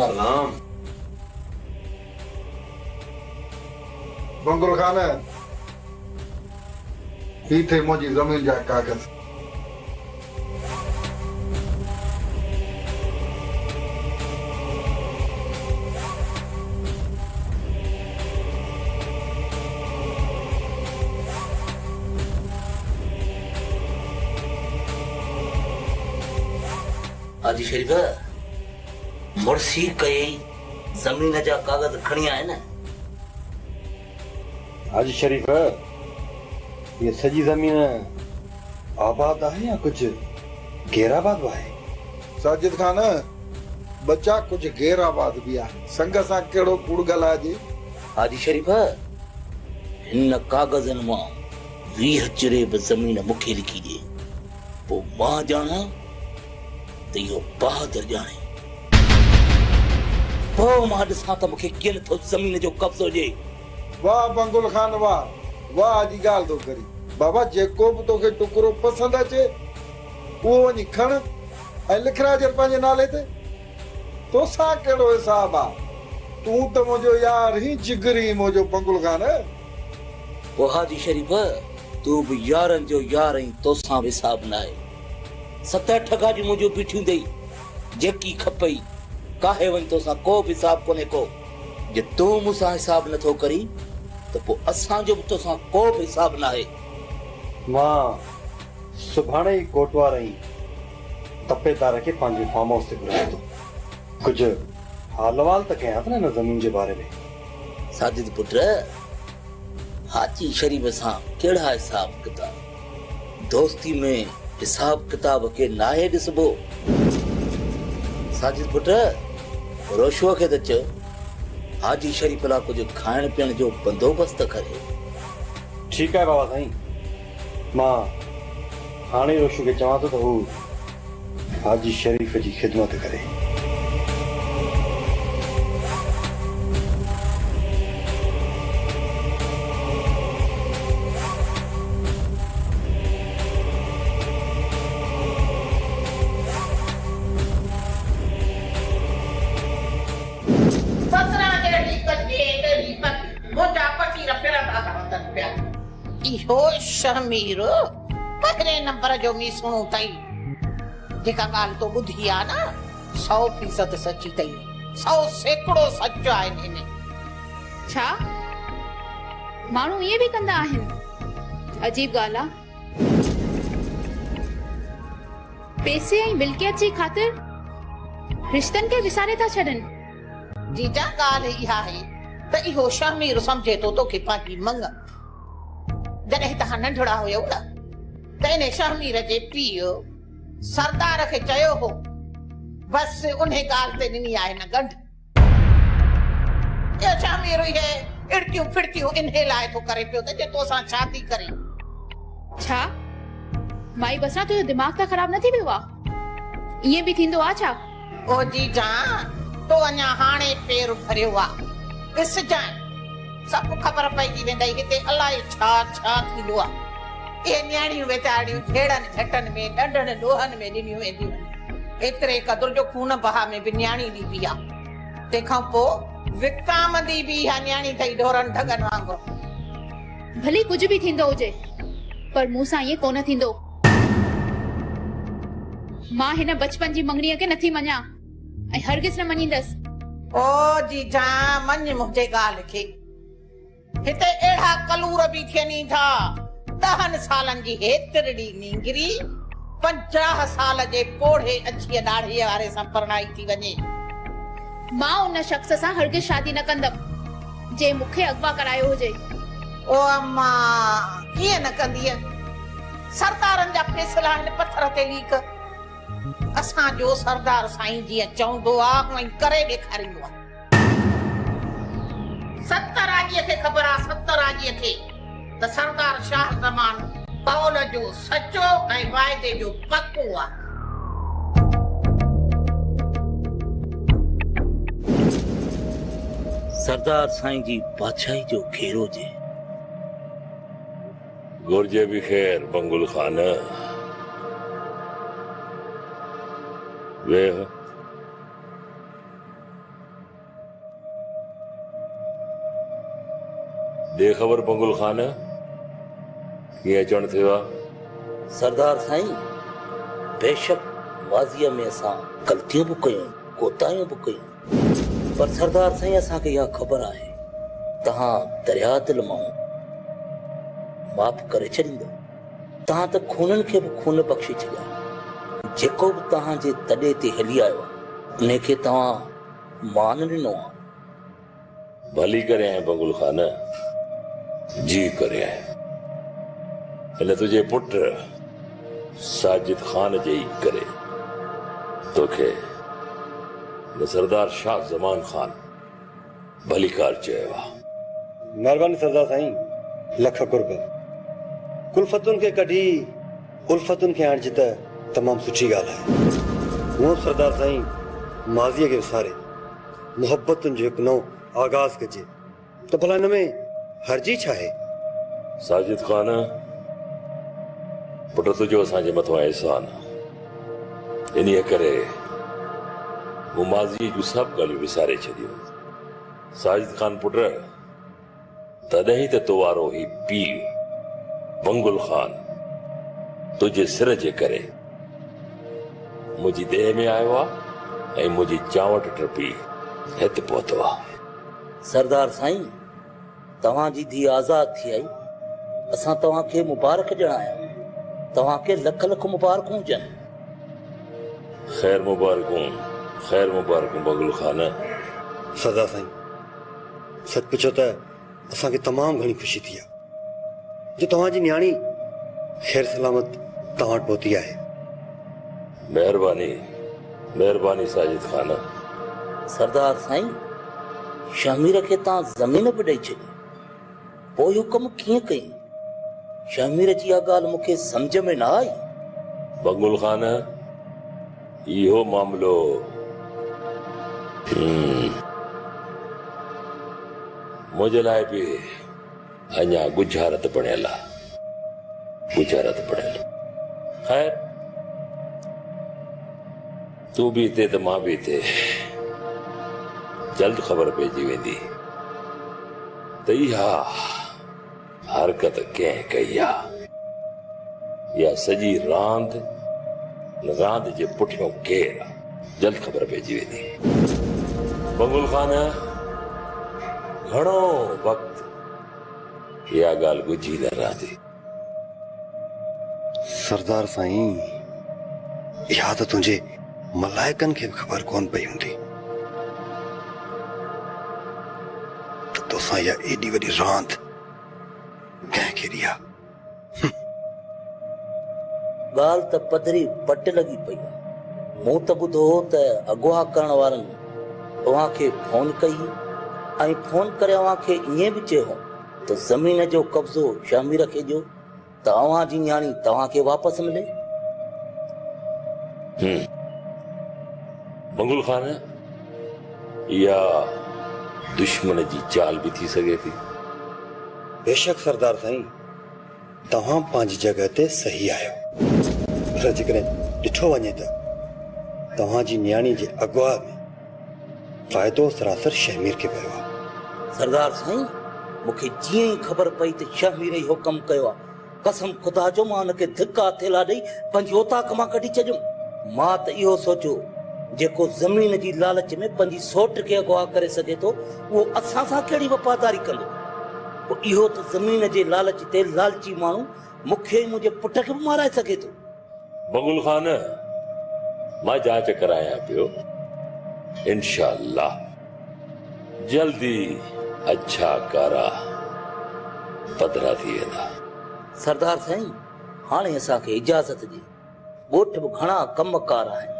सलाम बंगुल खान ही थे मुझी जमीन जा कागज। हाजी शरीफ मुर्सी कई जमीन जा कागज खणी आए न। हाजी शरीफ ये सजी जमीन आबाद है या कुछ गैराबाद है? साजिद खान बच्चा कुछ गैराबाद भी है संग सा केड़ो कूड़ गला जी। हाजी शरीफ इन कागजन मां 20 चिरेब जमीन मुखे लिखी दे पो मां जाना तो यो बहादुर जाने पो मां ॾिसां त मूंखे कीअं थो ज़मीन जो कब्ज़ो जे। वाह बंगुल खान वाह जी गाल तो करी बाबा जेको भी तोखे टुकरो पसंद अचे वो वनी खण ऐं लिखराजर पंहिंजे नाले ते। तो सा केड़ो हिसाब आ तू तो मुझो यार ही जिगरी मुझो बंगुल खान। ओ हाजी शरीफ तू भी यारन जो यार ही तोसां भी हिसाब ना है। 7-8 गाड़ी मुझो बीठियूं दई जेकी खपई काहे वन तोसां को भी हिसाब कोने को। जे तू मुसां हिसाब न थो करी तो पो असां जो तोसां को भी हिसाब ना है। मां सुभाणे ही कोटवा रही तपेदार के पांजे फार्म हाउस ते घुराए तो कुछ हालवाल तक कया था न जमीन जे बारे में। साजिद पुत्र हाजी शरीफ सां केड़ा हिसाब किताब दोस्ती में हिसाब किताब के नाहे ॾिसबो। साजिद पुट रोशुआ खे त चयो हाजी शरीफ ला कुछ खाइण पीअण जो बंदोबस्त करे। ठीक है बाबा साईं मां हाणे रोशु के चवां तो हू हाजी शरीफ जी खिदमत करे। इहो शमीरो पहले नंबर जो मी सुणो तई जेका गाल तो बुधी आ ना 100% सच्ची तई 100 सैकड़ो सच आहे इने। छा माण्हू ये भी कंदा आहिनि? अजीब गाला पैसे ऐं मिल्कियत जी ख़ातिर रिश्तन के विसारे था छडन। जीजा गाल इहा है त इहो शमीर समझे तो के पाकी मंग जॾहिं तव्हां नंढड़ा हुयो न त इन शमीर जे पीउ सरदार खे चयो हो बस उन्हें गाल ते ॾिनी आहे न गंढ। ये शमीर हे इड़कियूं फिड़कियूं इन्हे लाइ थो करे पियो त जे तोसां शादी करे। छा माई बसरा तो दिमाग त खराब न थी वियो आहे? ये भी थींदो आ छा? ओ जीजा तो अञा हाणे पेर भरियो आ ॾिस जाए सब खबर पइजी वेंदई हिते अलाए छा छा थींदो आहे। ए न्याणियूं वेचारियूं झेड़नि झटनि में डंडनि ॾोहनि में ॾिनियूं वेंदियूं एतिरे क़दुर जो खून बहा में बि न्याणी ॾिबी आहे। तंहिंखां पोइ विकामंदी बि इहा न्याणी अथई ढोरनि ढगनि वांगुरु। भली कुछ भी थींदो हुजे पर मूं सां ये कोन थींदो। मां हिन बचपन जी मंगणीअ खे नथी मञा ऐं हरगिज़ न मञींदसि। ओ जीजा मञ मुंहिंजे ॻाल्हि खे हिते अहिड़ा कलूर बि थियनि था 10 सालनि जी हेतिरड़ी नींगरी 50 साल जे पोढ़े अछीअ ॾाढ़ीअ वारे सां परणाई थी वञे। मां उन शख्स सां हरगिज़ शादी न कंदमि जे मूंखे अगवा करायो हुजे। ओ अम्मा कीअं न कंदीअ? सरदारनि जा फैसला हिन पत्थर ते लीक। असांजो सरदार साईं जीअं चवंदो आहे उअं करे ॾेखारींदो आहे। 70 आजीअ खे ख़बर आहे 70 आजीअ खे त सरदार शाह ज़मान कौल जो सचो ऐं वाइदे जो पक्को आहे। सरदार साईं जी बादशाही जो घेरो जे। गुरजे भी खैर बंगुल खान वेह दे ख़बर बंगुल ख़ान कीअं अचणु थियो आहे? सरदार साईं, बेशक माज़ीअ में असां ग़लतियूं बि कयूं, कोताहियूं बि कयूं, पर सरदार साईं असांखे इहा ख़बर आहे तव्हां दरिया दिल माण्हू माफ़ करे छॾींदो। तव्हां त खूननि खे बि खून बख़्शे छॾिया। जेको बि तव्हांजे तॾे ते हली आयो आहे उनखे तव्हां मान ॾिनो आहे। भली करे आहीं बंगुल ख़ान, जी करे आहीं। हिन तुंहिंजे पुट साजिद ख़ान जे ई करे तोखे हिन सरदार शाह ज़मान ख़ान भलीकार चयो आहे। महिरबानी सरदार साईं, लख कुर्ब। कुलफतुनि खे कढी उल्फतुनि खे आणिजे त तमामु सुठी ॻाल्हि आहे। हूअं सरदार साईं माज़ीअ खे विसारे मुहबतुनि जो हिकु नओं आगाज़ कजे त भला हिन में हर्जी छा आहे? साजिद ख़ान, पुट तुंहिंजो असांजे मथां अहसान आहे। इन्हीअ करे मूं माज़ी जूं सभु ॻाल्हियूं विसारे छॾियूं। साजिद ख़ान पुट, तॾहिं त तो वारो ही पीउ बंगुल ख़ान तुंहिंजे सिर जे करे मुंहिंजी देह में आयो आहे ऐं मुंहिंजी चावट टपी हिते पहुतो आहे। सरदार साईं, तव्हांजी धीउ आज़ाद थी आई, असां तव्हांखे मुबारक ॾियण आया आहियूं। तव्हांखे लख लख मुबारकूं हुजनि। ख़ैर मुबारकूं बंगुल ख़ान। सरदार साईं, सच पुछो त असांखे तमामु घणी ख़ुशी थी आहे जो तव्हांजी न्याणी ख़ैर सलामत तव्हां वटि पहुती आहे। महिरबानी साजिद ख़ान। सरदार साईं, शमीर खे तव्हां ज़मीन बि ॾेई छॾी, पोइ इहो कमु कीअं कई? शमीर जी इहा ॻाल्हि मूंखे सम्झ में न आई। बंगुल ख़ान, इहो मामिलो मुंहिंजे लाइ बि अञा गुजारत पढ़ियल आहे। ख़ैर, तूं बि हिते त मां बि हिते, जल्द ख़बर पइजी वेंदी त इहा हरकत कंहिं कई आहे या सॼी रांद जे पुठियों केरु आहे, जल्द ख़बर पइजी वेंदी। बंगुल ख़ान, घणो वक़्तु इहा ॻाल्हि ॻुझी न रहंदी। सरदार साईं, इहा त तुंहिंजे मलाइकनि खे बि ख़बर कोन पई हूंदी त तोसां इहा एॾी वॾी रांदि कंहिं खेॾी आहे। ॻाल्हि त पधरी पट लॻी पई आहे। मूं त ॿुधो त अगवा करण वारनि तव्हांखे फोन कई ऐं फोन करे अव्हांखे ईअं बि चयो त ज़मीन जो कब्ज़ो शमीर खे ॾियो त अव्हांजी न्याणी तव्हांखे वापसि मिले। बंगुल ख़ान, इहा दुश्मन जी चाल बि थी सघे थी। बेशक सरदार साईं, तव्हां पंहिंजी जॻह ते सही आहियो, पर जेकॾहिं ॾिठो वञे त तव्हांजी न्याणी जे अगवा में फ़ाइदो सरासर शमीर खे पियो आहे। सरदार साईं, मूंखे जीअं ई ख़बर पई त शमीर इहो कमु कयो आहे, कसम ख़ुदा जो मां हुनखे धिका थेला ॾेई पंहिंजी ओताक मां कढी छॾियुमि। मां त इहो सोचियो जेको ज़मीन जी लालच में पंहिंजी सौट खे अगवा करे सघे थो उहो असां सां कहिड़ी वफ़ादारी कंदो। पोइ इहो त ज़मीन जे लालच ते लालची माण्हू मूंखे मुंहिंजे पुट खे बि माराए सघे थो। बंगुल ख़ान, मां जांच करायां पियो, इंशाअल्लाह जल्दी अच्छा कारा पधरा थी वेंदा। सरदार साईं, हाणे असांखे इजाज़त ॾे, ॻोठ बि घणा कमकार आहिनि।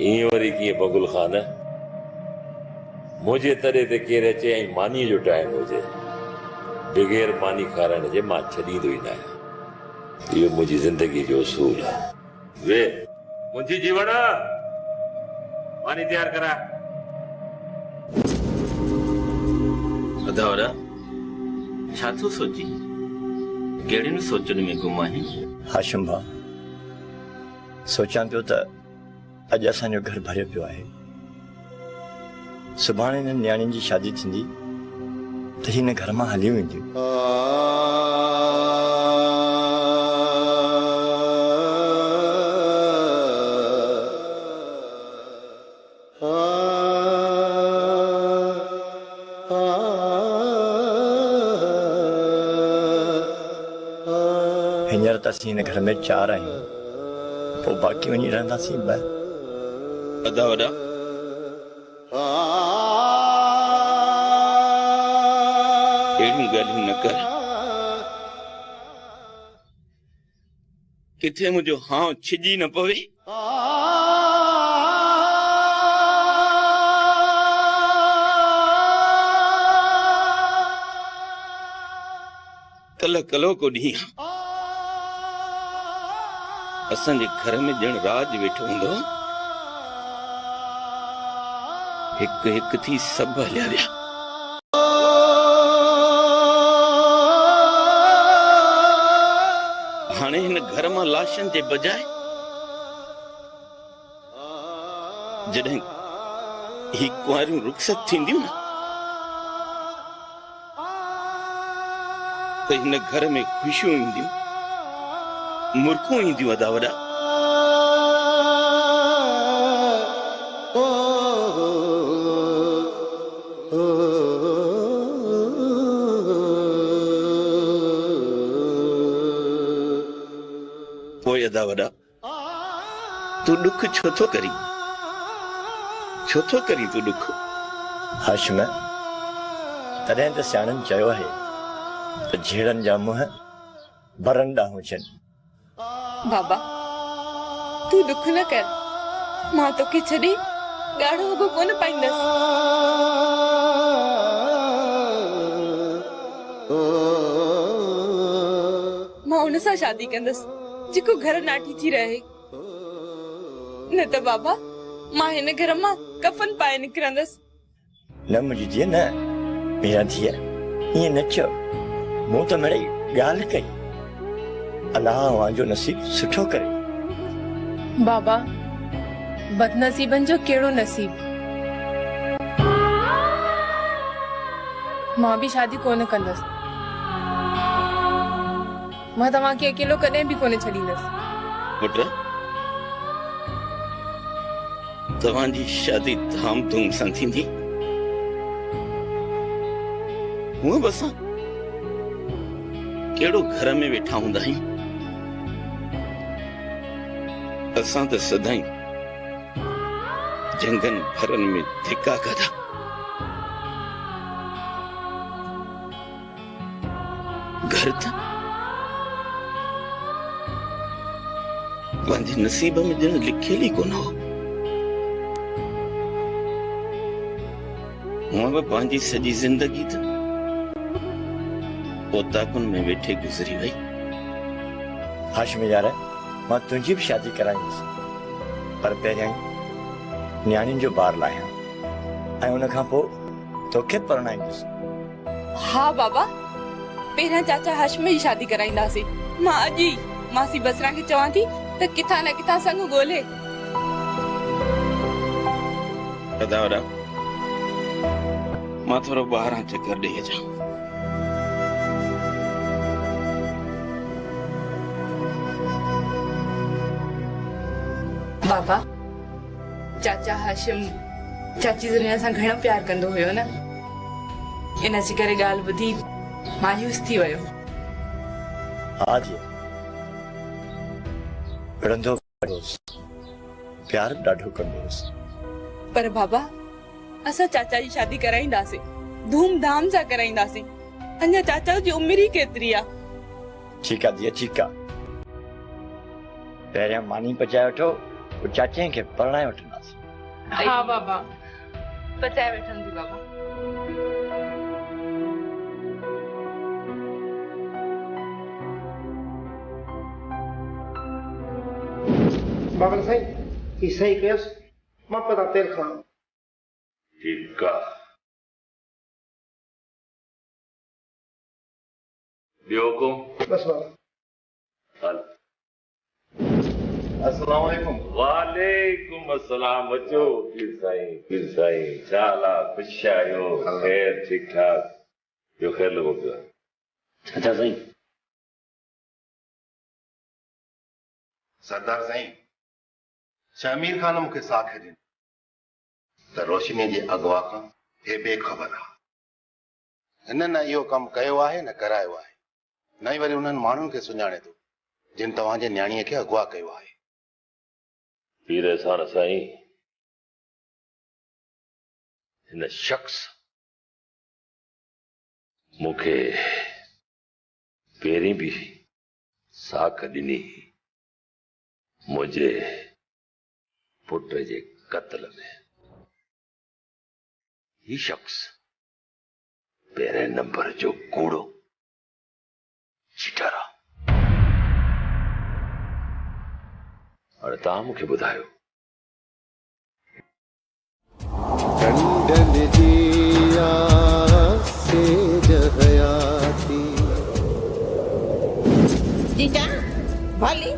ईअं वरी कीअं बंगुल ख़ान? मुंहिंजे तरे ते केरु अचे ऐं मानीअ जो टाइम हुजे, बग़ैर मानी खाराइण जे मां छॾींदो ई न आहियां। इहो मुंहिंजी ज़िंदगी जो उसूल आहे। वे मुंहिंजी जीवण मानी तयार करा। अदावरा छा थो सोची? कहिड़ियुनि सोचनि में गुम आहीं? हाशिम भाउ, सोचां पियो त अॼु असांजो घर भरियो पियो आहे। सुभाणे हिननि न्याणियुनि जी शादी थींदी त त हिन घर मां हली वेंदियूं। हींअर त असीं हिन घर में 4 आहियूं, पोइ बाक़ी वञी रहंदासीं 2। वॾा वॾा अहिड़ियूं ॻाल्हियूं न कर, किथे मुंहिंजो हां छिजी न पवे। कल कलो को ॾींहुं असांजे घर में ॼण राज वेठो हूंदो, हिकु हिकु थी सभु हलिया विया। हाणे हिन घर मां लाशनि जे बजाए जॾहिं ही कुंवारियूं रुख़सत थींदियूं न, त हिन घर में ख़ुशियूं ईंदियूं, मुर्खूं ईंदियूं। वॾा वॾा पोइ अदा वॾा तूं ॾुख छो थो करी, छो थो करी तूं ॾुख? हाशिम, तॾहिं त सियाणनि चयो आहे त झेड़नि जा मुंहं भरनि ॾांहुं अचनि। बाबा तू दुख न कर, मां तोखे छॾे ॻाढ़ो वॻो कोन पाईंदसि। मां हुन सां शादी कंदसि जेको घर नाठी थी रहे, न त बाबा मां हिन घर मां कफन पाए निकिरंदसि। न मुंहिंजी धीअ, न मेरा धीअ, ईअं न चओ। मूं त मिड़ई ॻाल्हि कई, अलाह अव्हांजो नसीब सुठो करे। बाबा बदनसीबनि जो कहिड़ो नसीब, मां बि शादी कोन कंदसि। मां तव्हांखे अकेलो कॾहिं बि कोन छॾींदसि। पुट, तव्हांजी शादी धाम धूम सां थींदी, हूअं बि असां कहिड़ो घर में वेठा हूंदा आहियूं। असां त सदाई जंगनि भरनि में धिका खाधा। घर त पंहिंजे नसीब में ॼण लिखियल ई कोन हो। हूअं बि पंहिंजी सॼी ज़िंदगी त ओताकुन में वेठे गुज़री वई। हाशिम यार, मां तुंहिंजी बि शादी कराईंदुसि, पर पहिरियां ई न्याणियुनि जो ॿार लाहियां, ऐं उन खां पोइ तोखे परणाईंदुसि। हा बाबा, पहिरियां चाचा हाशिम जी शादी कराईंदासीं। मां अॼु ई मासी बसरा खे चवां थी त किथां न किथां संग ॻोल्हे। वॾा वॾा मां थोरो ॿाहिरां चकर ॾेई अचां। बाबा चाचा हाशिम चाची दुनिया सां घणो प्यार कंदो हुयो न, इन जे करे ॻाल्हि ॿुधी मायूस थी वियो। हा जी, विढ़ंदो प्यार ॾाढो कंदो हुयुसि। पर बाबा असां चाचा जी शादी कराईंदासीं, धूमधाम सां कराईंदासीं। अञा चाचा जी उमिरि ई केतिरी आहे। ठीकु आहे धीअ, ठीकु आहे। पहिरियां मानी पचाए वठो, पोइ चाचे खे परणाए वठंदासीं। हा बाबा, पचाए वठंदी बाबा। बाबा साईं, ही सही कयोसि, मां पता तेल खां। ठीकु आहे। ॿियो को? बस बाबा। हल। अस्सलाम वालेकुम। वालेकुम अस्सलाम। अचो पीर साईं, पीर साईं। छा हाल आहे? ख़ुशि आहियो? ख़ैर, ठीक ठाक? ॿियो ख़ैर लॻो पियो आहे। अच्छा साईं। सरदार साईं, शमीर खान मूंखे साख ॾिनी त रोशनी जे अगवा खां हे बेखबर आहे। हिन न इहो कमु कयो आहे न करायो आहे, न ई वरी उन्हनि माण्हुनि खे सुञाणे थो जिन तव्हांजे न्याणीअ खे अगवा कयो आहे। पीर अहसान साईं, हिन शख्स मूंखे पहिरीं बि साख ॾिनी मुंहिंजे पुट जे क़त्ल में। ही शख्स पहिरें नंबर जो कूड़ो चीटर आहे। हाणे तव्हां मूंखे ॿुधायो, कंडन जी आसे जहयाती जीजा भली